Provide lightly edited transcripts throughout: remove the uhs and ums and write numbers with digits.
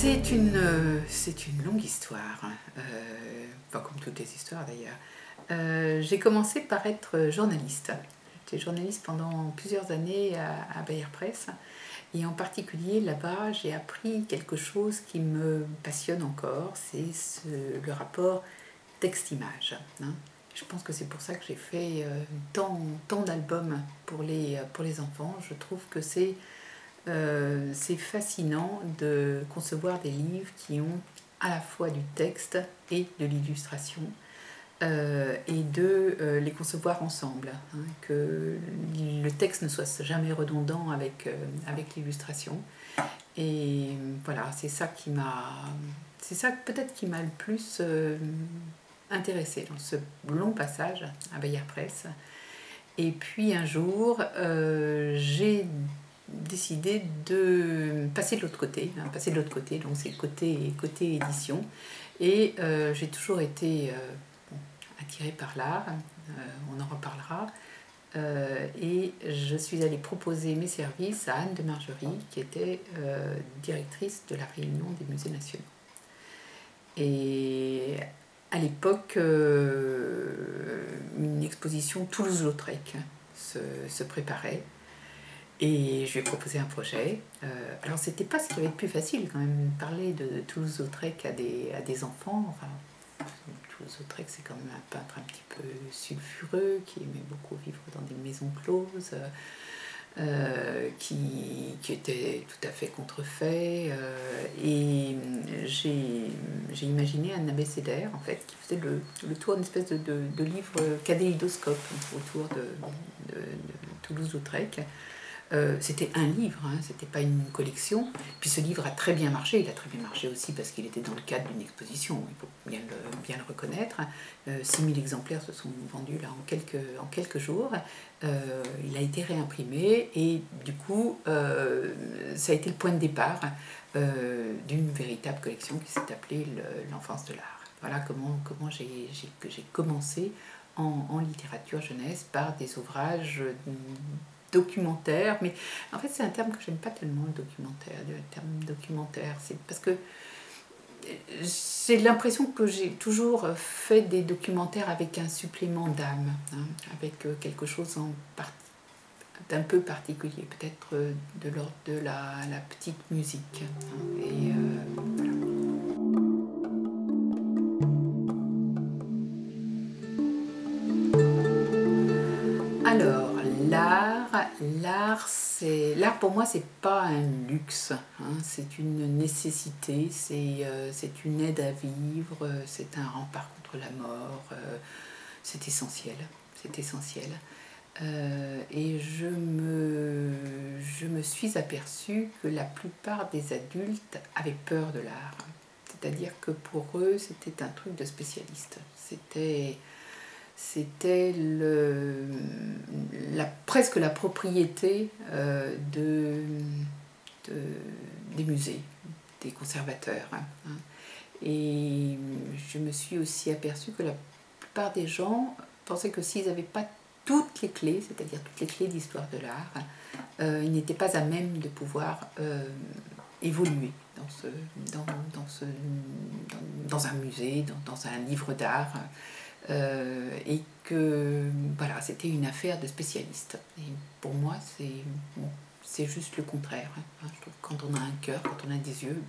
C'est une longue histoire, pas comme toutes les histoires d'ailleurs. J'ai commencé par être journaliste. J'étais journaliste pendant plusieurs années à Bayard Presse. Et en particulier là-bas, j'ai appris quelque chose qui me passionne encore, c'est le rapport texte-image. Je pense que c'est pour ça que j'ai fait tant d'albums pour les enfants. Je trouve que c'est fascinant de concevoir des livres qui ont à la fois du texte et de l'illustration, et de les concevoir ensemble, que le texte ne soit jamais redondant avec l'illustration. Et voilà, c'est ça peut-être qui m'a le plus intéressée dans ce long passage à Bayard Presse. Et puis un jour, j'ai décidé de passer de l'autre côté, donc c'est côté édition. Et j'ai toujours été attirée par l'art, on en reparlera. Et je suis allée proposer mes services à Anne de Margerie, qui était directrice de la Réunion des musées nationaux. Et à l'époque, une exposition Toulouse-Lautrec se préparait. Et je lui ai proposé un projet. Alors, c'était pas ce qui avait été plus facile, quand même, parler de Toulouse-Lautrec à des enfants. Enfin, Toulouse-Lautrec, c'est quand même un peintre un petit peu sulfureux, qui aimait beaucoup vivre dans des maisons closes, qui était tout à fait contrefait. Et j'ai imaginé un abécédaire, en fait, qui faisait le tour d'une espèce de livre cadéidoscope autour de Toulouse-Lautrec. C'était un livre, c'était pas une collection. Puis ce livre a très bien marché. Il a très bien marché aussi parce qu'il était dans le cadre d'une exposition, il faut bien le reconnaître. 6000 exemplaires se sont vendus là en quelques jours. Il a été réimprimé et du coup, ça a été le point de départ d'une véritable collection qui s'est appelée l'enfance de l'art. Voilà comment j'ai commencé en littérature jeunesse par des ouvrages documentaire, mais en fait c'est un terme que j'aime pas tellement, le terme documentaire, c'est parce que j'ai l'impression que j'ai toujours fait des documentaires avec un supplément d'âme, avec quelque chose d'un peu particulier, peut-être de l'ordre de la petite musique. Et voilà. Alors, l'art pour moi c'est pas un luxe, c'est une nécessité, c'est une aide à vivre, c'est un rempart contre la mort, c'est essentiel. Et je me suis aperçue que la plupart des adultes avaient peur de l'art, c'est-à-dire que pour eux c'était un truc de spécialiste, c'était presque la propriété des musées, des conservateurs. Et je me suis aussi aperçue que la plupart des gens pensaient que s'ils n'avaient pas toutes les clés, c'est-à-dire toutes les clés d'histoire de l'art, ils n'étaient pas à même de pouvoir évoluer dans un musée, dans un livre d'art. Et que voilà, c'était une affaire de spécialistes. Et pour moi, c'est juste le contraire. Je trouve que quand on a un cœur, quand on a des yeux,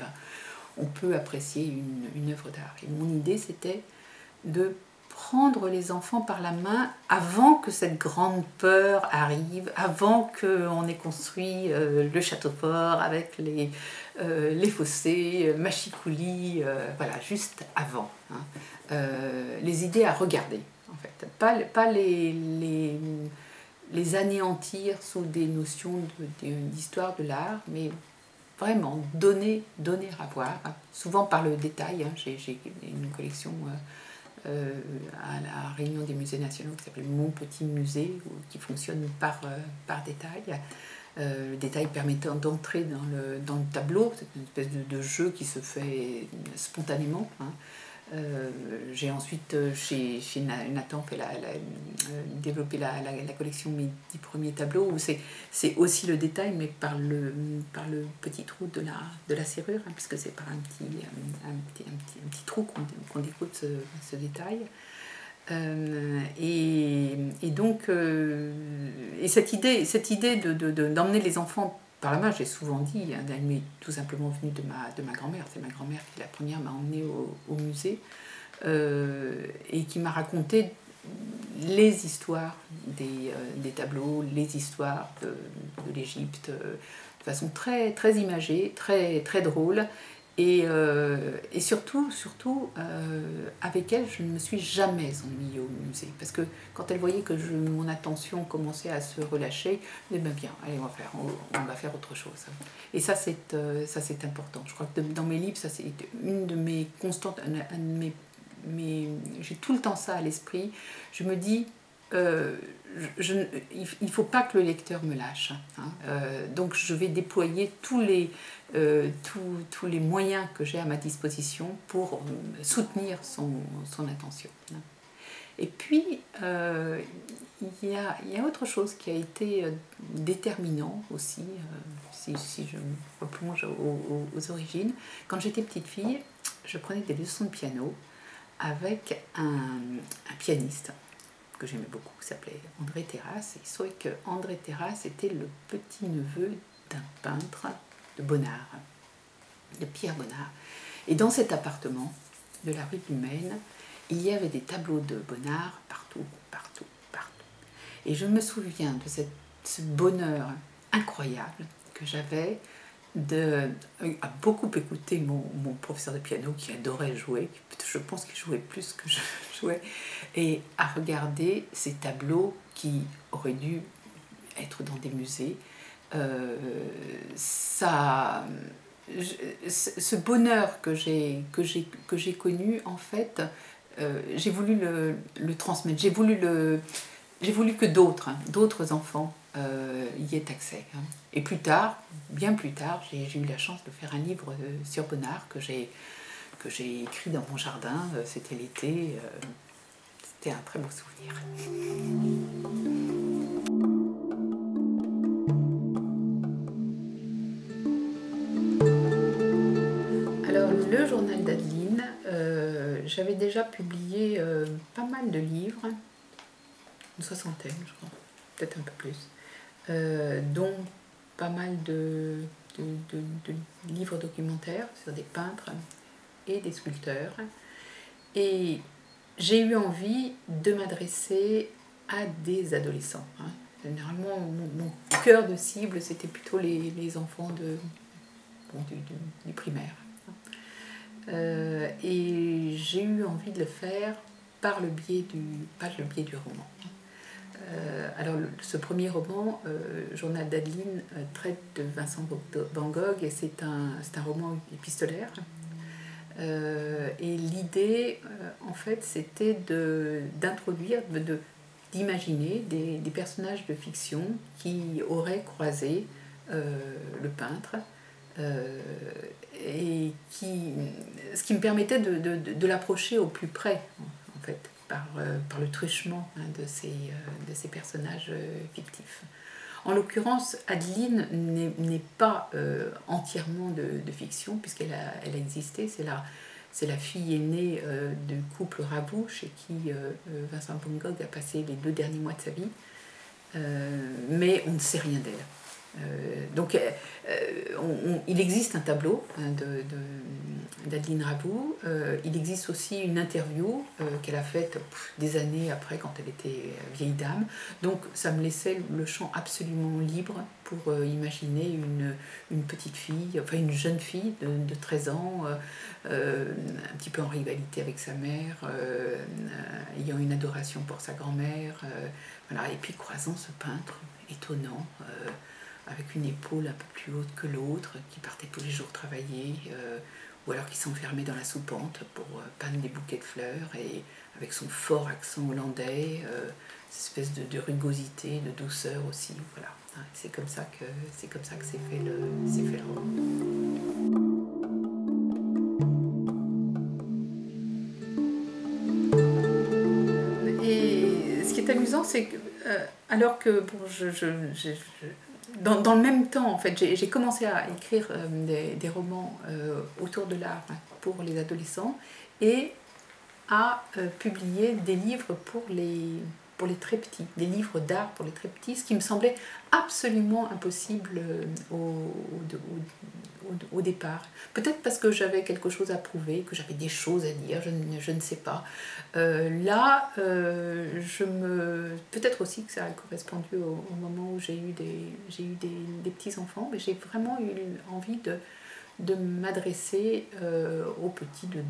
on peut apprécier une œuvre d'art. Et mon idée, c'était de prendre les enfants par la main avant que cette grande peur arrive, avant qu'on ait construit le château fort avec les fossés, Machicoulis, voilà, juste avant. Les idées à regarder, en fait. Pas les anéantir sous des notions d'histoire de l'art, mais vraiment donner à voir, souvent par le détail. J'ai une collection à la Réunion des musées nationaux qui s'appelle Mon Petit Musée, qui fonctionne par détail. Le détail permettant d'entrer dans le tableau, c'est une espèce de jeu qui se fait spontanément. J'ai ensuite, chez Nathan, développé la collection Mes 10 premiers tableaux, où c'est aussi le détail, mais par le petit trou de la serrure, hein, puisque c'est par un petit trou qu'on découpe ce détail. Et donc, et cette idée d'emmener les enfants par la main, j'ai souvent dit, hein, elle m'est tout simplement venue de ma grand-mère. C'est ma grand-mère qui, la première, m'a emmenée au musée et qui m'a raconté les histoires des tableaux, les histoires de l'Égypte, de façon très, très imagée, très, très drôle. Et surtout avec elle, je ne me suis jamais ennuyée au musée. Parce que quand elle voyait que mon attention commençait à se relâcher, elle disait, bien, allez, on va faire autre chose. Et ça, c'est important. Je crois que dans mes livres, ça c'est une de mes constantes, j'ai tout le temps ça à l'esprit. Je me dis, il ne faut pas que le lecteur me lâche. Hein. Donc je vais déployer tous les moyens que j'ai à ma disposition pour soutenir son attention. Et puis, il y a autre chose qui a été déterminant aussi, si je me replonge aux origines. Quand j'étais petite fille, je prenais des leçons de piano avec un pianiste que j'aimais beaucoup, qui s'appelait André Terrasse. Il se trouvait que André Terrasse était le petit-neveu d'un peintre de Bonnard, de Pierre Bonnard. Et dans cet appartement de la rue du Maine, il y avait des tableaux de Bonnard partout, partout, partout. Et je me souviens de ce bonheur incroyable que j'avais à beaucoup écouter mon professeur de piano qui adorait jouer, je pense qu'il jouait plus que je jouais, et à regarder ces tableaux qui auraient dû être dans des musées. Ce bonheur que j'ai connu, en fait, j'ai voulu le transmettre, j'ai voulu que d'autres enfants y aient accès. Hein. Et plus tard, bien plus tard, j'ai eu la chance de faire un livre sur Bonnard que j'ai écrit dans mon jardin. C'était l'été. C'était un très beau souvenir. Alors, le journal d'Adeline, j'avais déjà publié pas mal de livres, une soixantaine, je crois, peut-être un peu plus, dont pas mal de livres documentaires sur des peintres et des sculpteurs. Et j'ai eu envie de m'adresser à des adolescents. Hein. Généralement, mon cœur de cible, c'était plutôt les enfants du primaire. Et j'ai eu envie de le faire par le biais du roman. Alors, ce premier roman, Journal d'Adeline, traite de Vincent Van Gogh, et c'est un roman épistolaire. Et l'idée, en fait, c'était d'introduire, d'imaginer des personnages de fiction qui auraient croisé le peintre, et ce qui me permettait de l'approcher au plus près, en fait, par le truchement, hein, de ces personnages fictifs. En l'occurrence, Adeline n'est pas entièrement de fiction, puisqu'elle a existé. C'est la fille aînée du couple Ravoux, chez qui Vincent Van Gogh a passé les 2 derniers mois de sa vie. Mais on ne sait rien d'elle. Donc, il existe un tableau, hein, d'Adeline Ravoux. Il existe aussi une interview qu'elle a faite des années après, quand elle était vieille dame. Donc ça me laissait le champ absolument libre pour imaginer une petite fille, enfin une jeune fille de 13 ans, un petit peu en rivalité avec sa mère, ayant une adoration pour sa grand-mère, voilà, et puis croisant ce peintre étonnant, avec une épaule un peu plus haute que l'autre, qui partait tous les jours travailler, ou alors qui s'enfermait dans la soupente pour peindre des bouquets de fleurs, et avec son fort accent hollandais, cette espèce de rugosité, de douceur aussi. Voilà. C'est comme ça que s'est fait le roman. qui est amusant, c'est que, alors que bon, dans le même temps, en fait, j'ai commencé à écrire des romans autour de l'art pour les adolescents et à publier des livres pour les très petits, des livres d'art pour les très petits, ce qui me semblait absolument impossible au départ. Peut-être parce que j'avais quelque chose à prouver, que j'avais des choses à dire, je ne sais pas. Peut-être aussi que ça a correspondu au moment où j'ai eu des petits-enfants, mais j'ai vraiment eu envie de m'adresser aux petits de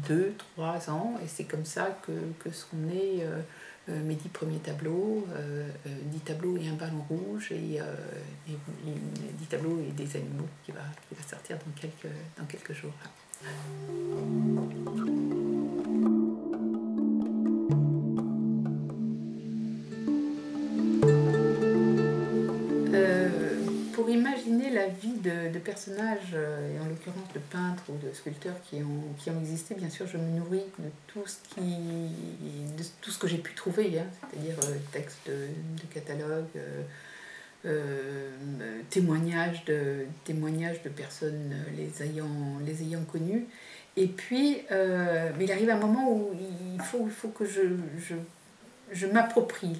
2-3 ans, et c'est comme ça que sont nés mes 10 premiers tableaux, 10 tableaux et un ballon rouge, et 10 tableaux et des animaux qui va sortir dans quelques jours. Pour imaginer la vie de personnages, et en l'occurrence de peintres ou de sculpteurs qui ont existé, bien sûr, je me nourris de tout ce que j'ai pu trouver, hein, c'est-à-dire textes de catalogues, témoignages de personnes les ayant connues. Et puis, mais il arrive un moment où il faut que je m'approprie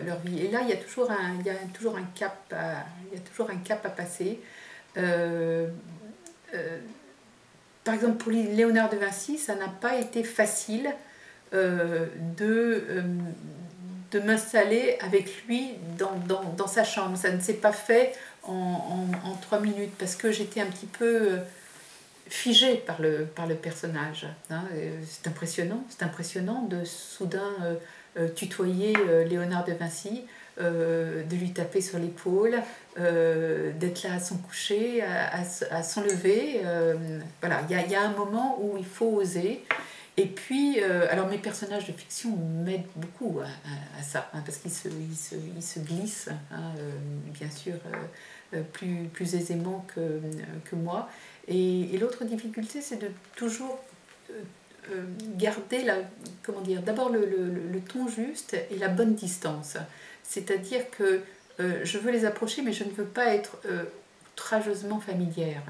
leur vie. Et là, il y a toujours un cap à passer. Par exemple, pour Léonard de Vinci, ça n'a pas été facile de m'installer avec lui dans sa chambre. Ça ne s'est pas fait en 3 minutes parce que j'étais un petit peu figée par le personnage. Hein. C'est impressionnant de soudain tutoyer Léonard de Vinci, de lui taper sur l'épaule, d'être là à son coucher, à son lever. Voilà, il y a un moment où il faut oser. Et puis, alors mes personnages de fiction m'aident beaucoup à ça, hein, parce qu'ils se glissent, hein, bien sûr, plus aisément que moi. Et l'autre difficulté, c'est de toujours garder d'abord le ton juste et la bonne distance. C'est-à-dire que je veux les approcher, mais je ne veux pas être outrageusement familière.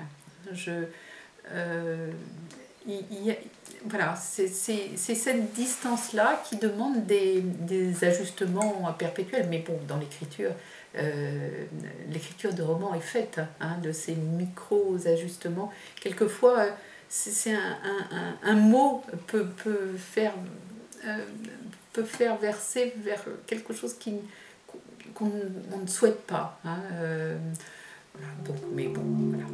Voilà, c'est cette distance-là qui demande des ajustements perpétuels. Mais bon, dans l'écriture de roman est faite, hein, de ces micro-ajustements. Quelquefois, c'est un mot peut faire verser vers quelque chose qu'on ne souhaite pas. Hein, donc, mais bon, voilà.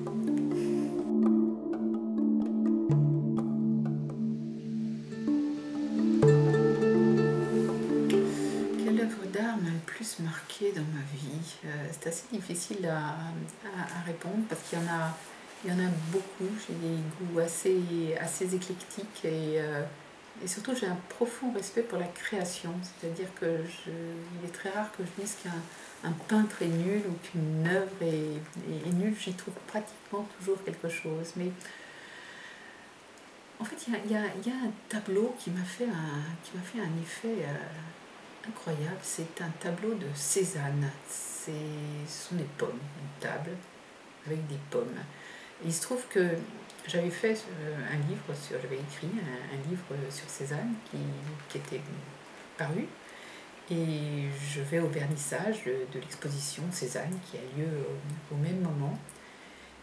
Quelle œuvre d'art m'a le plus marqué dans ma vie? C'est assez difficile à répondre parce qu'il y en a beaucoup. J'ai des goûts assez éclectiques et surtout j'ai un profond respect pour la création. C'est-à-dire il est très rare que je dise qu'un peintre est nul ou qu'une œuvre est nulle. J'y trouve pratiquement toujours quelque chose. Mais en fait, il y a un tableau qui m'a fait un effet incroyable. C'est un tableau de Cézanne. Ce sont des pommes, une table avec des pommes. Et il se trouve que j'avais écrit un livre sur Cézanne qui était paru. Et je vais au vernissage de l'exposition Cézanne qui a lieu au même moment.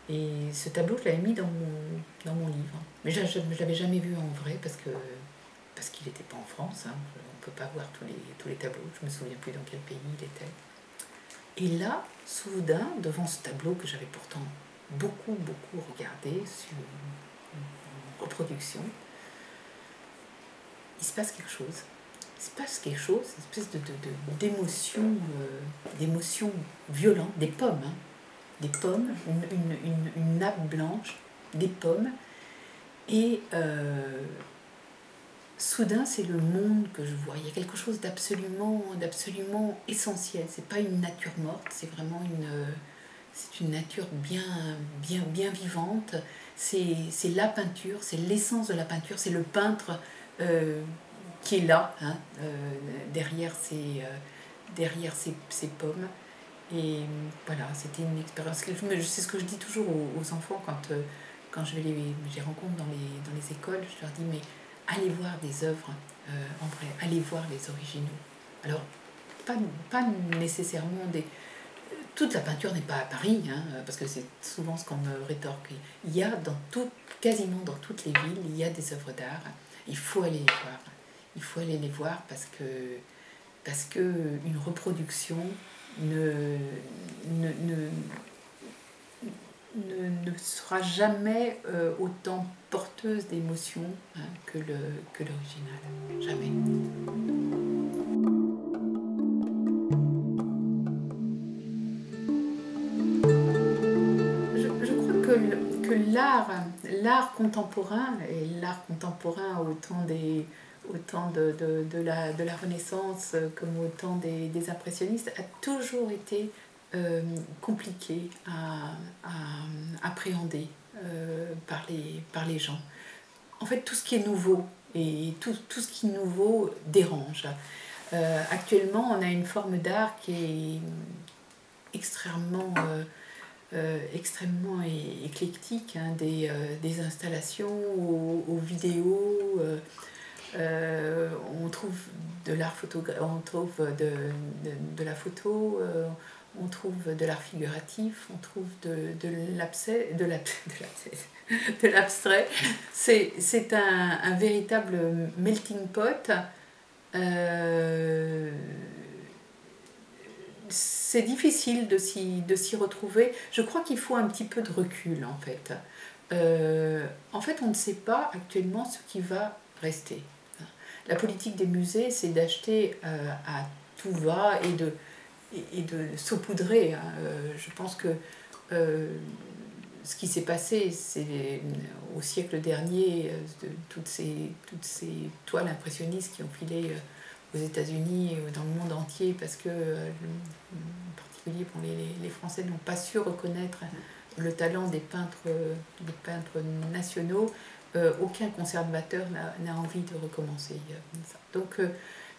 Et ce tableau, je l'avais mis dans mon livre. Mais je ne l'avais jamais vu en vrai parce qu'il n'était pas en France. Hein. On ne peut pas voir tous les tableaux. Je ne me souviens plus dans quel pays il était. Et là, soudain, devant ce tableau que j'avais pourtant beaucoup regardé sur une reproduction, il se passe quelque chose. Une espèce d'émotion violente, des pommes, hein. Des pommes, une nappe blanche, des pommes, et soudain c'est le monde que je vois. Il y a quelque chose d'absolument essentiel. C'est pas une nature morte, c'est vraiment une nature bien vivante. C'est la peinture, c'est l'essence de la peinture, c'est le peintre qui est là, hein, derrière derrière ces pommes. Et voilà, c'était une expérience. C'est ce que je dis toujours aux enfants quand je les rencontre dans les écoles. Je leur dis, mais allez voir des œuvres en vrai, allez voir les originaux. Alors, pas nécessairement des... Toute la peinture n'est pas à Paris, hein, parce que c'est souvent ce qu'on me rétorque. Il y a quasiment dans toutes les villes, il y a des œuvres d'art. Il faut aller les voir. Il faut aller les voir parce que une reproduction ne sera jamais autant porteuse d'émotions, hein, que l'original. Jamais. Je crois que l'art contemporain, et l'art contemporain au temps de la Renaissance comme au temps des impressionnistes, a toujours été compliqué à appréhender par les gens. En fait, tout ce qui est nouveau et tout ce qui est nouveau dérange. Actuellement, on a une forme d'art qui est extrêmement éclectique, hein, des installations aux vidéos. On trouve de l'art photographique, on trouve de la photo, on trouve de l'art figuratif, on trouve de l'abstrait. C'est un véritable melting pot. C'est difficile de s'y retrouver. Je crois qu'il faut un petit peu de recul, en fait. En fait, on ne sait pas actuellement ce qui va rester. La politique des musées, c'est d'acheter à tout va et de saupoudrer. Hein. Je pense que ce qui s'est passé, c'est au siècle dernier, toutes ces toiles impressionnistes qui ont filé aux États-Unis et dans le monde entier, parce que, en particulier, bon, les Français n'ont pas su reconnaître le talent des peintres nationaux. Aucun conservateur n'a envie de recommencer ça. Donc,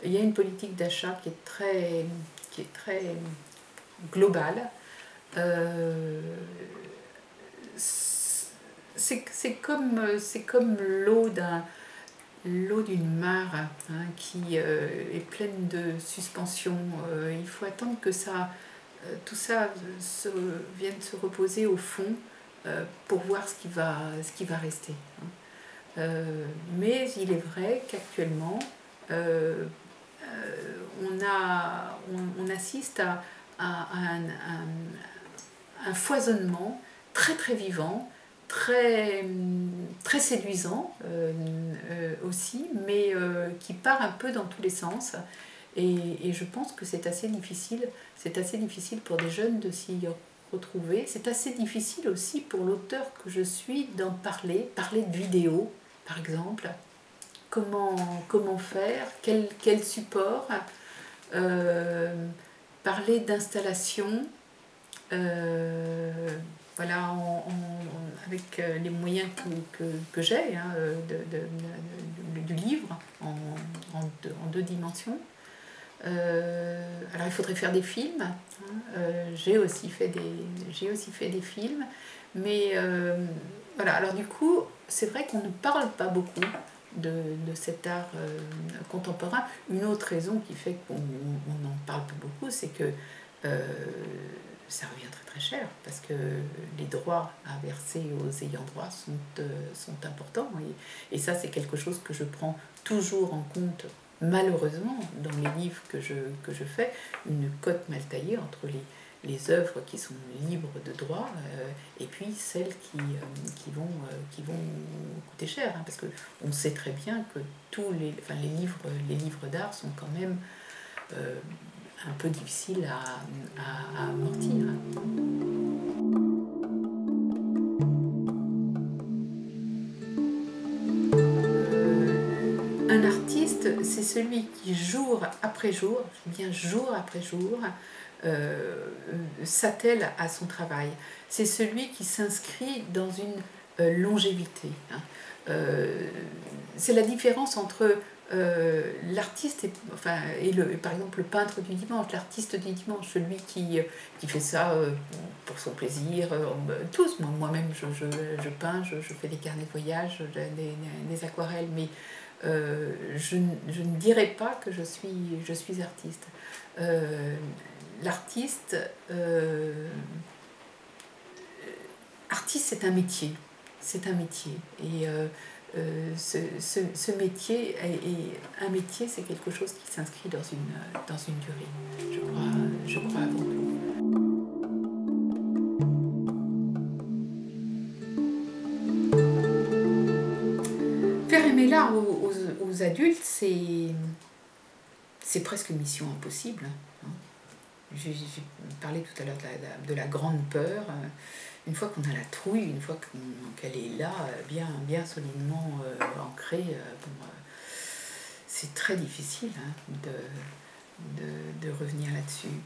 il y a une politique d'achat qui est très globale. C'est comme l'eau d'une mare, hein, qui est pleine de suspension. Il faut attendre que tout ça vienne se reposer au fond pour voir ce qui va rester. Hein. Mais il est vrai qu'actuellement, on assiste à un foisonnement très très vivant, très séduisant aussi, mais qui part un peu dans tous les sens. Et je pense que c'est assez difficile pour des jeunes de s'y retrouver. C'est assez difficile aussi pour l'auteur que je suis d'en parler de vidéos, par exemple. Comment faire, quel support, parler d'installation, voilà, avec les moyens que j'ai, hein, du livre en deux dimensions. Alors il faudrait faire des films, hein. J'ai aussi fait des films, mais voilà. Alors du coup, c'est vrai qu'on ne parle pas beaucoup de cet art contemporain. Une autre raison qui fait qu'on n'en parle pas beaucoup, c'est que ça revient très très cher, parce que les droits à verser aux ayants droit sont importants, et ça, c'est quelque chose que je prends toujours en compte, malheureusement, dans les livres que je fais, une cote mal taillée entre les œuvres qui sont libres de droit et puis celles qui vont coûter cher, hein, parce qu'on sait très bien que les livres d'art sont quand même un peu difficiles à amortir. Un artiste, c'est celui qui, jour après jour, s'attelle à son travail. C'est celui qui s'inscrit dans une longévité. Hein. c'est la différence entre l'artiste et par exemple le peintre du dimanche, l'artiste du dimanche, celui qui fait ça pour son plaisir, tous, moi-même je peins, je fais des carnets de voyage, des aquarelles, mais je ne dirais pas que je suis artiste. L'artiste, artiste c'est un métier, et ce métier est un métier, c'est quelque chose qui s'inscrit dans une durée, je crois avant tout. Faire aimer l'art aux adultes, c'est presque une mission impossible. J'ai parlé tout à l'heure de la grande peur. Une fois qu'on a la trouille, une fois qu'elle est là, bien solidement ancrée, c'est très difficile de revenir là-dessus.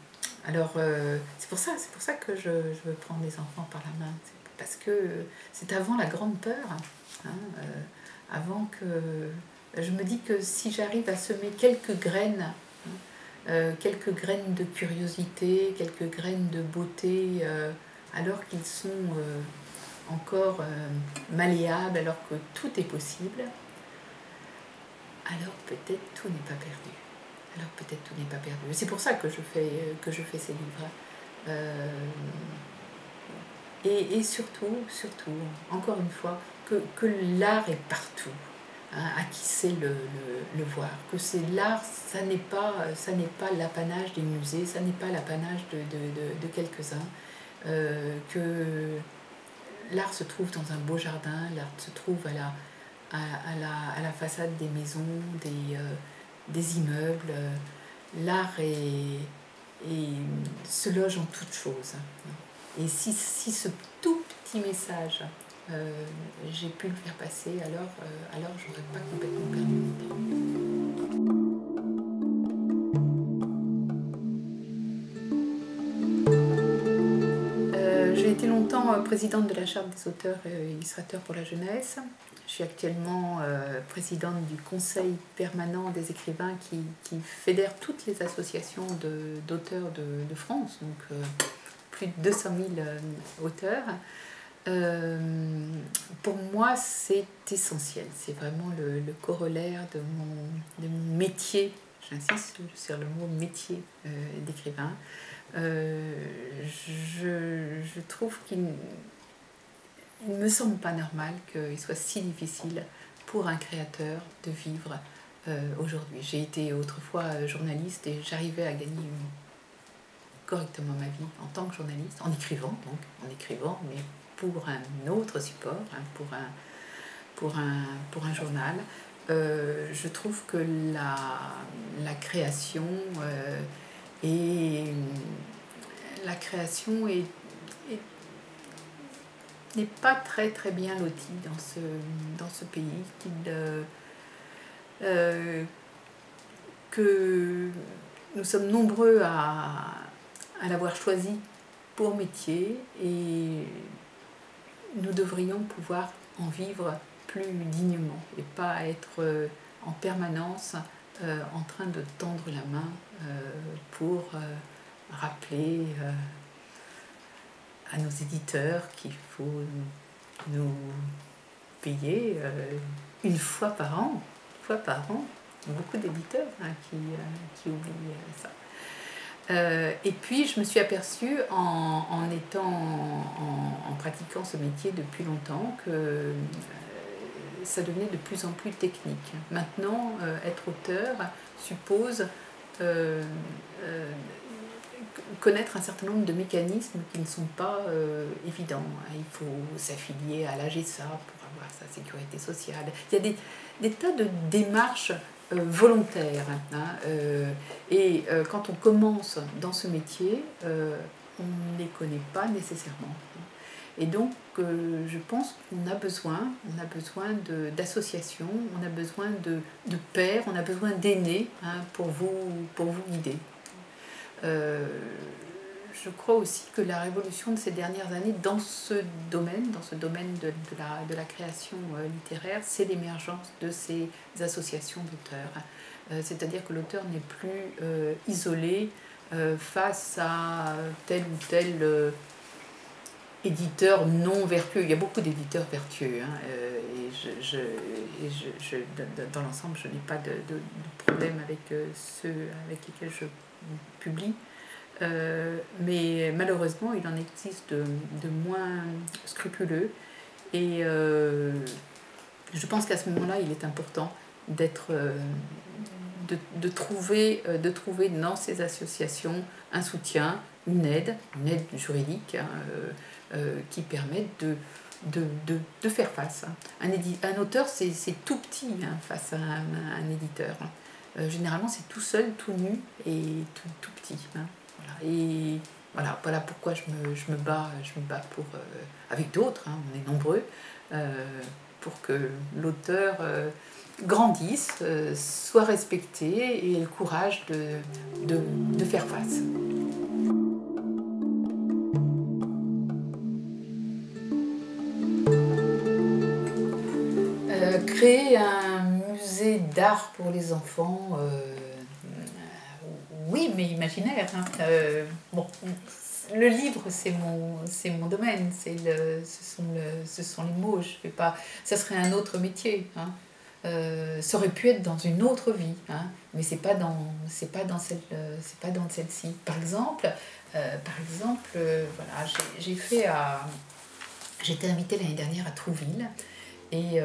Alors, c'est pour ça que je veux prendre les enfants par la main. Parce que c'est avant la grande peur. Avant que... Je me dis que si j'arrive à semer quelques graines, de curiosité, quelques graines de beauté, alors qu'ils sont encore malléables, alors que tout est possible, alors peut-être tout n'est pas perdu. C'est pour ça que je fais ces livres. Et surtout, encore une fois, que l'art est partout. À qui sait le voir, que c'est l'art, ça n'est pas l'apanage des musées, ça n'est pas l'apanage de quelques-uns, que l'art se trouve dans un beau jardin, l'art se trouve à la façade des maisons, des immeubles. L'art se loge en toutes choses. Et si ce tout petit message j'ai pu le faire passer, alors je n'aurais pas complètement perdu mon temps. J'ai été longtemps présidente de la Charte des auteurs et illustrateurs pour la jeunesse. Je suis actuellement présidente du Conseil permanent des écrivains qui fédère toutes les associations d'auteurs de France, donc plus de 200 000 auteurs. Pour moi, c'est essentiel. C'est vraiment le corollaire de mon métier. J'insiste sur le mot métier d'écrivain. Je trouve qu'il ne me semble pas normal qu'il soit si difficile pour un créateur de vivre aujourd'hui. J'ai été autrefois journaliste et j'arrivais à gagner correctement ma vie en tant que journaliste, en écrivant, mais pour un autre support, pour un journal. Je trouve que la création n'est pas très bien lotie dans ce pays, que nous sommes nombreux à l'avoir choisi pour métier, et nous devrions pouvoir en vivre plus dignement et pas être en permanence en train de tendre la main pour rappeler à nos éditeurs qu'il faut nous payer une fois par an. Beaucoup d'éditeurs qui oublient ça. Et puis je me suis aperçue en pratiquant ce métier depuis longtemps que ça devenait de plus en plus technique. Maintenant, être auteur suppose connaître un certain nombre de mécanismes qui ne sont pas évidents. Il faut s'affilier à l'AGESA pour avoir sa sécurité sociale. Il y a des tas de démarches volontaires. Et quand on commence dans ce métier, on ne les connaît pas nécessairement. Et donc, je pense qu'on a besoin d'associations, on a besoin de pairs, on a besoin d'aînés pour vous guider. je crois aussi que la révolution de ces dernières années dans ce domaine de la création littéraire, c'est l'émergence de ces associations d'auteurs. C'est-à-dire que l'auteur n'est plus isolé face à tel ou tel éditeur non vertueux. Il y a beaucoup d'éditeurs vertueux, hein, dans l'ensemble, je n'ai pas de problème avec ceux avec lesquels je publie. Mais malheureusement, il en existe de moins scrupuleux. Et je pense qu'à ce moment-là, il est important d'être, de trouver dans ces associations un soutien, une aide juridique, hein, qui permette de faire face. Un auteur, c'est tout petit, hein, face à un éditeur. Généralement, c'est tout seul, tout nu et tout petit. Hein. Voilà. Et voilà pourquoi je me bats pour, avec d'autres, hein, on est nombreux, pour que l'auteur grandisse, soit respecté et ait le courage de faire face. Créer un musée d'art pour les enfants, oui, mais imaginaire. Hein. Bon, le livre, c'est mon domaine, ce sont les mots. Je vais pas, ça serait un autre métier. Hein. Ça aurait pu être dans une autre vie, hein, mais c'est pas dans celle-ci. Par exemple, voilà, j'ai été invitée l'année dernière à Trouville et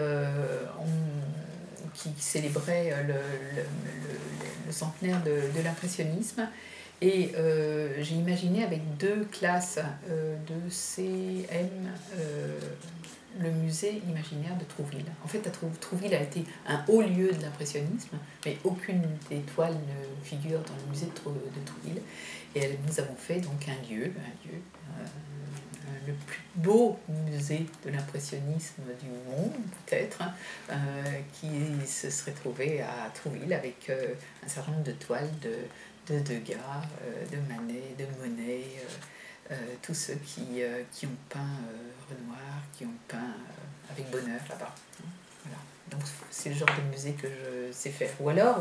qui célébrait le centenaire de l'impressionnisme. Et j'ai imaginé avec 2 classes de CM le musée imaginaire de Trouville. En fait, Trouville a été un haut lieu de l'impressionnisme, mais aucune des toiles ne figure dans le musée de Trouville. Et nous avons fait donc un lieu le plus beau musée de l'impressionnisme du monde, peut-être, qui se serait trouvé à Trouville avec un certain nombre de toiles de Degas, de Manet, de Monet, tous ceux qui ont peint Renoir, qui ont peint avec bonheur là-bas. Voilà. Donc c'est le genre de musée que je sais faire. Ou alors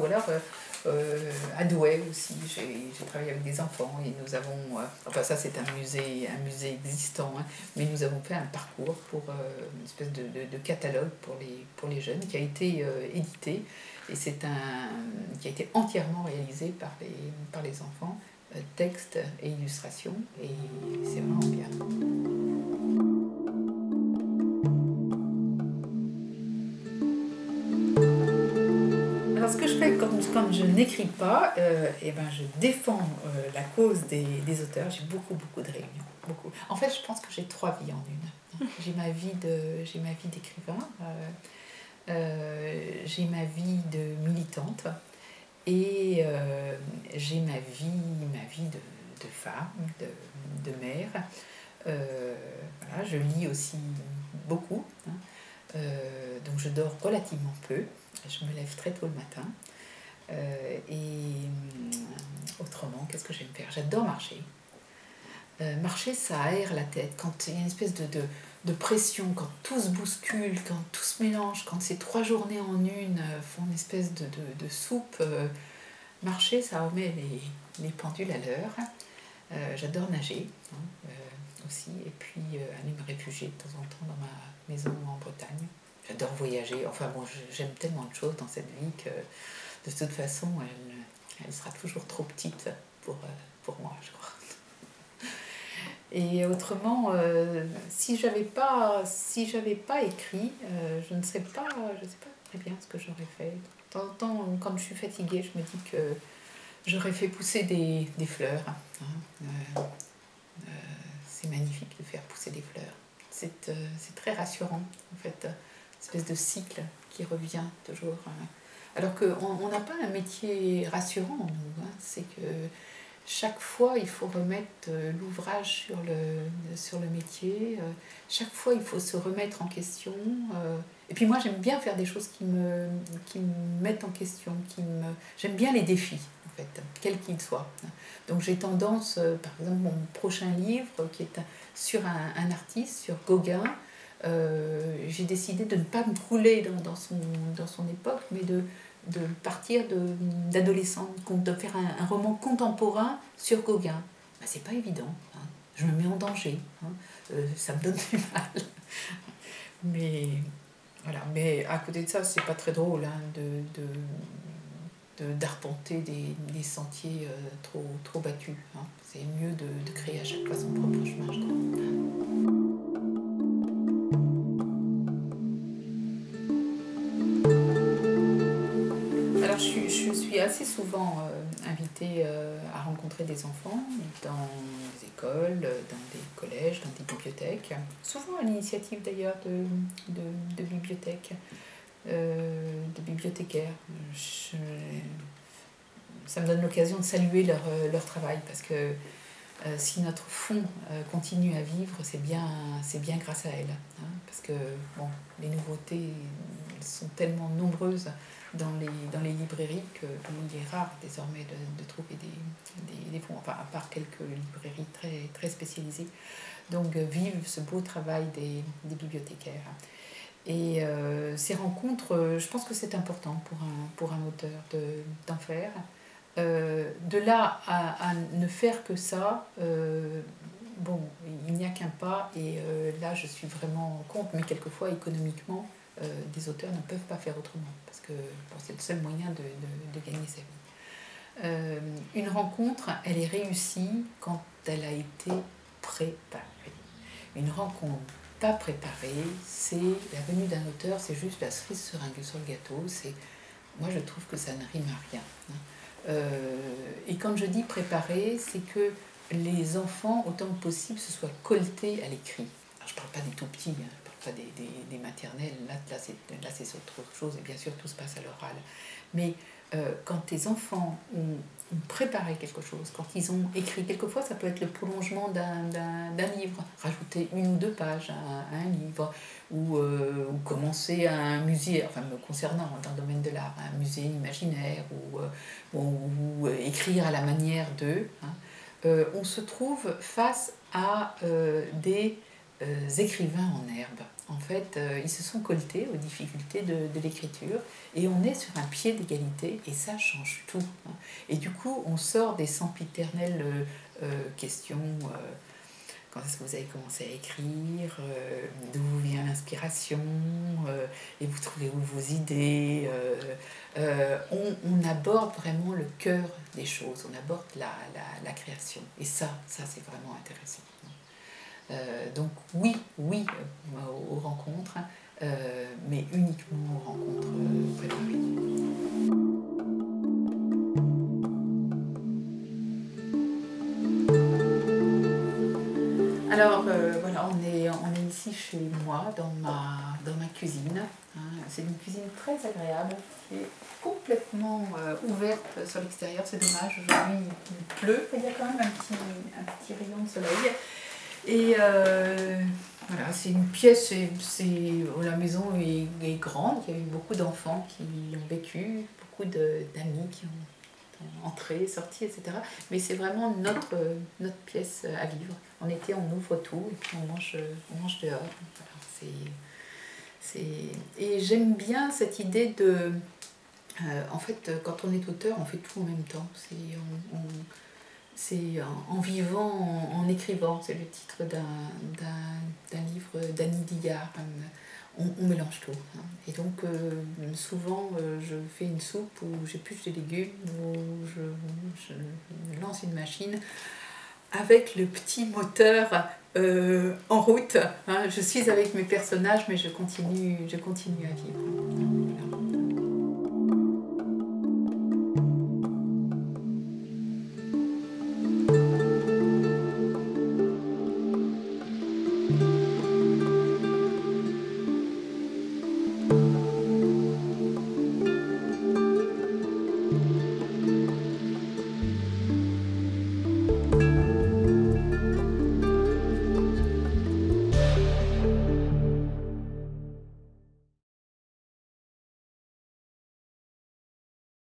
à Douai aussi, j'ai travaillé avec des enfants et nous avons, enfin ça c'est un musée existant, hein, mais nous avons fait un parcours pour une espèce de catalogue pour les jeunes qui a été édité et qui a été entièrement réalisé par les enfants, texte et illustration, et c'est vraiment bien. Alors ce que je fais quand je n'écris pas, je défends la cause des auteurs. J'ai beaucoup de réunions. Beaucoup. En fait, je pense que j'ai 3 vies en une. J'ai ma vie d'écrivain, j'ai ma vie de militante et j'ai ma vie de femme, de mère. Voilà, je lis aussi beaucoup, hein. Donc je dors relativement peu, je me lève très tôt le matin. Autrement, qu'est-ce que j'aime faire? J'adore marcher. Marcher, ça aère la tête. Quand il y a une espèce de pression, quand tout se bouscule, quand tout se mélange, quand ces 3 journées en une font une espèce de soupe, marcher, ça remet les pendules à l'heure. J'adore nager, hein, aussi, et puis aller me réfugier de temps en temps dans ma maison en Bretagne. J'adore voyager. Enfin bon, j'aime tellement de choses dans cette vie que de toute façon, elle sera toujours trop petite pour moi, je crois. Et autrement, si j'avais pas écrit, je ne sais pas très bien ce que j'aurais fait. De temps en temps, quand je suis fatiguée, je me dis que j'aurais fait pousser des fleurs. Hein. C'est magnifique de faire pousser des fleurs. C'est très rassurant, en fait, une espèce de cycle qui revient toujours. Alors qu'on n'a pas un métier rassurant, nous. Hein. C'est que chaque fois, il faut remettre l'ouvrage sur le métier. Chaque fois, il faut se remettre en question. Et puis moi, j'aime bien faire des choses qui me mettent en question. J'aime bien les défis, en fait, quel qu'il soit. Donc j'ai tendance, par exemple, mon prochain livre, qui est sur un artiste, sur Gauguin, j'ai décidé de ne pas me couler dans son époque, mais de partir d'adolescent, de faire un roman contemporain sur Gauguin. Ben, c'est pas évident, hein. Je me mets en danger, hein. Ça me donne du mal. Mais voilà, mais à côté de ça, c'est pas très drôle, hein, d'arpenter des sentiers trop battus, hein. C'est mieux de créer à chaque fois son propre chemin, je trouve. Alors, je suis assez souvent invitée à rencontrer des enfants dans des écoles, dans des collèges, dans des bibliothèques. Souvent à l'initiative d'ailleurs de bibliothèques, de bibliothécaires. Ça me donne l'occasion de saluer leur travail parce que si notre fonds continue à vivre, c'est bien grâce à elles, hein, parce que bon, les nouveautés sont tellement nombreuses dans les librairies qu'il est rare désormais de trouver des fonds, enfin, à part quelques librairies très, très spécialisées. Donc vive ce beau travail des bibliothécaires. Et ces rencontres, je pense que c'est important pour un auteur d'en faire. De là à ne faire que ça, bon, il n'y a qu'un pas, et là je suis vraiment contre, mais quelquefois économiquement, des auteurs ne peuvent pas faire autrement, parce que bon, c'est le seul moyen de gagner sa vie. Une rencontre, elle est réussie quand elle a été préparée. Une rencontre pas préparée, c'est la venue d'un auteur, c'est juste la cerise sur un sur le gâteau. Moi je trouve que ça ne rime à rien, hein. Et quand je dis préparer, c'est que les enfants, autant que possible, se soient colletés à l'écrit. Alors, je ne parle pas des tout petits, hein, je ne parle pas des maternelles, là c'est autre chose, et bien sûr tout se passe à l'oral. Mais quand tes enfants ont préparé quelque chose, quand ils ont écrit, quelquefois ça peut être le prolongement d'un livre, rajouter 1 ou 2 pages à un livre, ou commencer un musée, enfin me concernant dans le domaine de l'art, un musée imaginaire, ou écrire à la manière d'eux, hein, on se trouve face à des écrivains en herbe. En fait, ils se sont colletés aux difficultés de l'écriture, et on est sur un pied d'égalité, et ça change tout, hein. Et du coup, on sort des sempiternelles questions. Quand est-ce que vous avez commencé à écrire, d'où vous vient l'inspiration, et vous trouvez où vos idées. On aborde vraiment le cœur des choses, on aborde la création. Et ça c'est vraiment intéressant. Donc oui, aux rencontres, mais uniquement aux rencontres préparées. Alors voilà, on est ici chez moi, dans ma cuisine, hein. C'est une cuisine très agréable, qui est complètement ouverte sur l'extérieur. C'est dommage, aujourd'hui il pleut, il y a quand même un petit rayon de soleil. Et voilà, c'est une pièce, la maison est grande, il y a eu beaucoup d'enfants qui y ont vécu, beaucoup d'amis qui ont entré, sorti, etc. Mais c'est vraiment notre pièce à vivre. En été, on ouvre tout et puis on mange dehors. Voilà, et j'aime bien cette idée de... en fait, quand on est auteur, on fait tout en même temps. C'est en vivant, en écrivant. C'est le titre d'un livre d'Annie Dillard. On mélange tout, hein. Et donc souvent je fais une soupe où j'épluche des légumes, où je lance une machine avec le petit moteur en route, hein. Je suis avec mes personnages, mais je continue à vivre. Voilà.